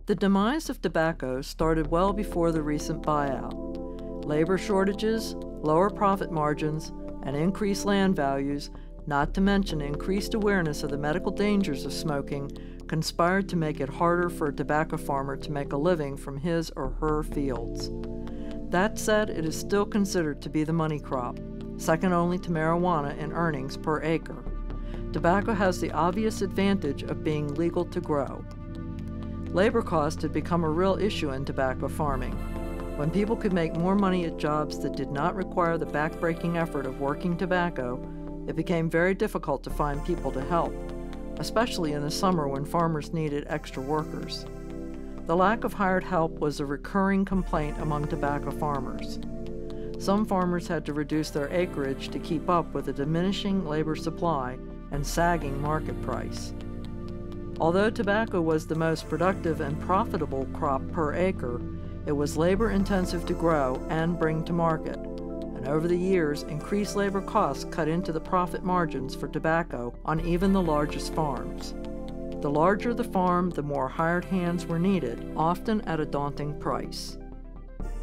The demise of tobacco started well before the recent buyout. Labor shortages, lower profit margins, and increased land values, not to mention increased awareness of the medical dangers of smoking, conspired to make it harder for a tobacco farmer to make a living from his or her fields. That said, it is still considered to be the money crop, second only to marijuana in earnings per acre. Tobacco has the obvious advantage of being legal to grow. Labor cost had become a real issue in tobacco farming. When people could make more money at jobs that did not require the backbreaking effort of working tobacco, it became very difficult to find people to help, especially in the summer when farmers needed extra workers. The lack of hired help was a recurring complaint among tobacco farmers. Some farmers had to reduce their acreage to keep up with a diminishing labor supply and sagging market price. Although tobacco was the most productive and profitable crop per acre, it was labor-intensive to grow and bring to market, and over the years, increased labor costs cut into the profit margins for tobacco on even the largest farms. The larger the farm, the more hired hands were needed, often at a daunting price.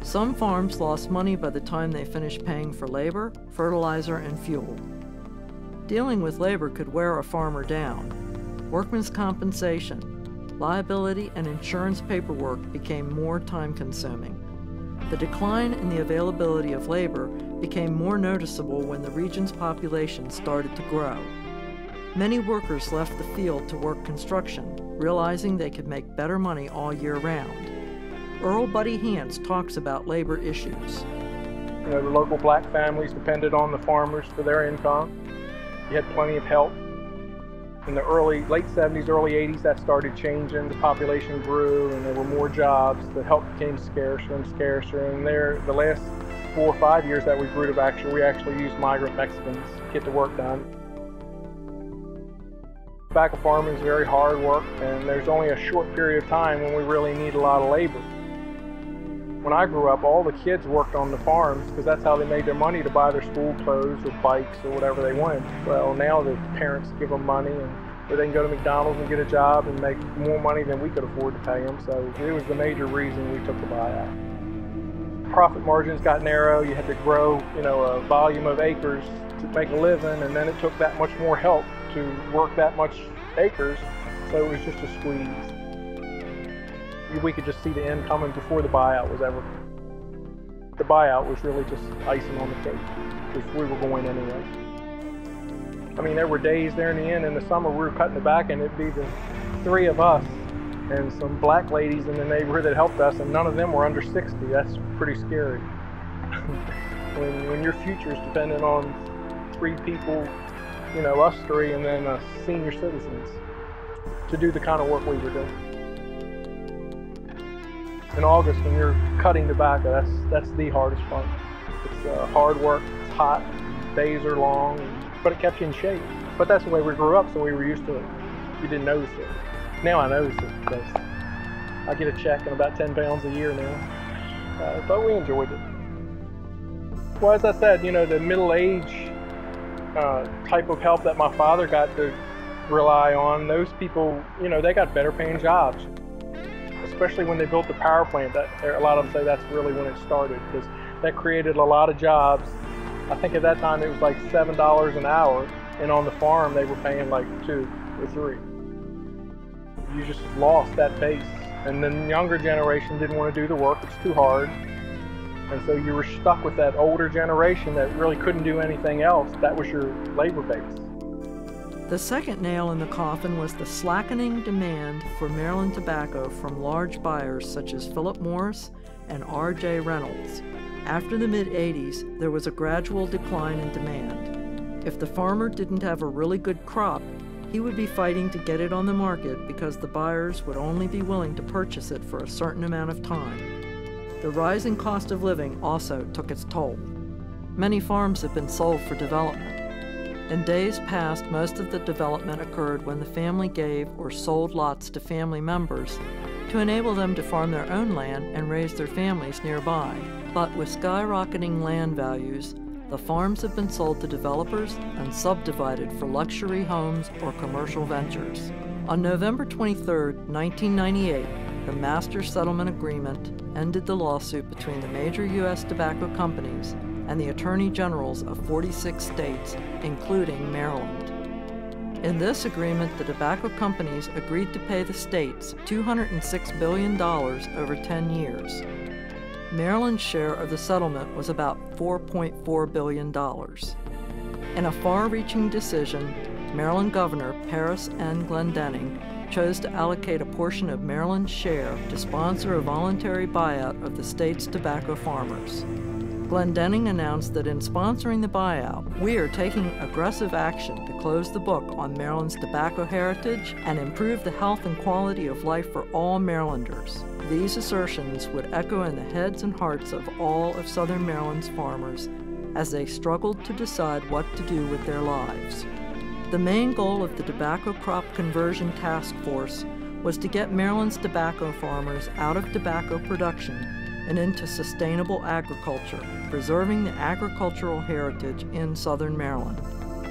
Some farms lost money by the time they finished paying for labor, fertilizer, and fuel. Dealing with labor could wear a farmer down. Workmen's compensation, liability, and insurance paperwork became more time-consuming. The decline in the availability of labor became more noticeable when the region's population started to grow. Many workers left the field to work construction, realizing they could make better money all year round. Earl Buddy Hance talks about labor issues. The local black families depended on the farmers for their income. You had plenty of help. In the late 70s, early 80s, that started changing. The population grew and there were more jobs. The help became scarcer and scarcer. And the last 4 or 5 years that we grew tobacco, we actually used migrant Mexicans to get the work done. Tobacco farming is very hard work, and there's only a short period of time when we really need a lot of labor. When I grew up, all the kids worked on the farms because that's how they made their money to buy their school clothes or bikes or whatever they wanted. Well, now the parents give them money, or they can go to McDonald's and get a job and make more money than we could afford to pay them. So it was the major reason we took the buyout. Profit margins got narrow. You had to grow, a volume of acres to make a living, and then it took that much more help to work that much acres. So it was just a squeeze. We could just see the end coming before the buyout was ever. The buyout was really just icing on the cake, because we were going anyway. I mean, there were days there in the end in the summer we were cutting the back, and it'd be the 3 of us and some black ladies in the neighborhood that helped us, and none of them were under 60. That's pretty scary. when your future is dependent on 3 people, us 3, and then senior citizens to do the kind of work we were doing. In August, when you're cutting tobacco, that's the hardest part. It's hard work, it's hot, days are long, but it kept you in shape. But that's the way we grew up, so we were used to it. You didn't notice it. Now I notice it, because I get a check and about 10 pounds a year now. But we enjoyed it. Well, as I said, the middle age type of help that my father got to rely on, those people, they got better paying jobs. Especially when they built the power plant, a lot of them say that's really when it started, because that created a lot of jobs. I think at that time it was like $7 an hour, and on the farm they were paying like 2 or 3. You just lost that base, and then the younger generation didn't want to do the work, it's too hard. And so you were stuck with that older generation that really couldn't do anything else. That was your labor base. The second nail in the coffin was the slackening demand for Maryland tobacco from large buyers such as Philip Morris and R.J. Reynolds. After the mid-'80s, there was a gradual decline in demand. If the farmer didn't have a really good crop, he would be fighting to get it on the market because the buyers would only be willing to purchase it for a certain amount of time. The rising cost of living also took its toll. Many farms have been sold for development. In days past, most of the development occurred when the family gave or sold lots to family members to enable them to farm their own land and raise their families nearby. But with skyrocketing land values, the farms have been sold to developers and subdivided for luxury homes or commercial ventures. On November 23, 1998, a master settlement agreement ended the lawsuit between the major U.S. tobacco companies and the attorney generals of 46 states, including Maryland. In this agreement, the tobacco companies agreed to pay the states $206 billion over 10 years. Maryland's share of the settlement was about $4.4 billion. In a far-reaching decision, Maryland Governor Paris N. Glendenning chose to allocate a portion of Maryland's share to sponsor a voluntary buyout of the state's tobacco farmers. Glendenning announced that in sponsoring the buyout, we are taking aggressive action to close the book on Maryland's tobacco heritage and improve the health and quality of life for all Marylanders. These assertions would echo in the heads and hearts of all of Southern Maryland's farmers as they struggled to decide what to do with their lives. The main goal of the Tobacco Crop Conversion Task Force was to get Maryland's tobacco farmers out of tobacco production and into sustainable agriculture, preserving the agricultural heritage in Southern Maryland.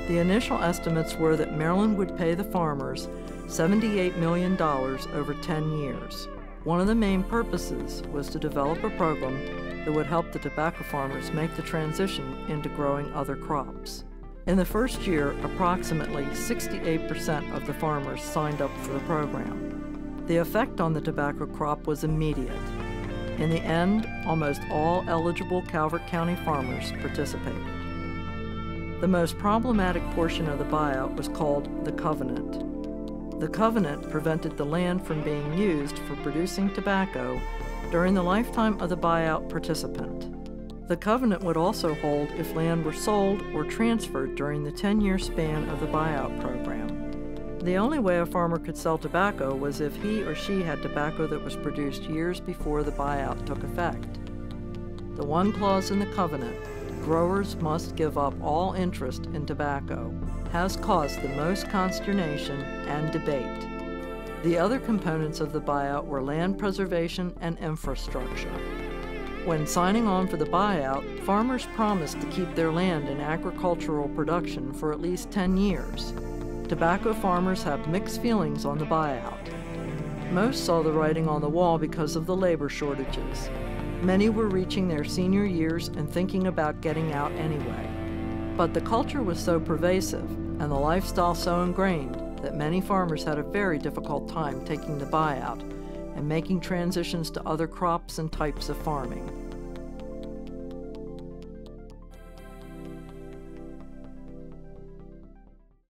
The initial estimates were that Maryland would pay the farmers $78 million over 10 years. One of the main purposes was to develop a program that would help the tobacco farmers make the transition into growing other crops. In the first year, approximately 68% of the farmers signed up for the program. The effect on the tobacco crop was immediate. In the end, almost all eligible Calvert County farmers participated. The most problematic portion of the buyout was called the covenant. The covenant prevented the land from being used for producing tobacco during the lifetime of the buyout participant. The covenant would also hold if land were sold or transferred during the 10-year span of the buyout program. The only way a farmer could sell tobacco was if he or she had tobacco that was produced years before the buyout took effect. The one clause in the covenant, growers must give up all interest in tobacco, has caused the most consternation and debate. The other components of the buyout were land preservation and infrastructure. When signing on for the buyout, farmers promised to keep their land in agricultural production for at least 10 years. Tobacco farmers have mixed feelings on the buyout. Most saw the writing on the wall because of the labor shortages. Many were reaching their senior years and thinking about getting out anyway. But the culture was so pervasive and the lifestyle so ingrained that many farmers had a very difficult time taking the buyout and making transitions to other crops and types of farming.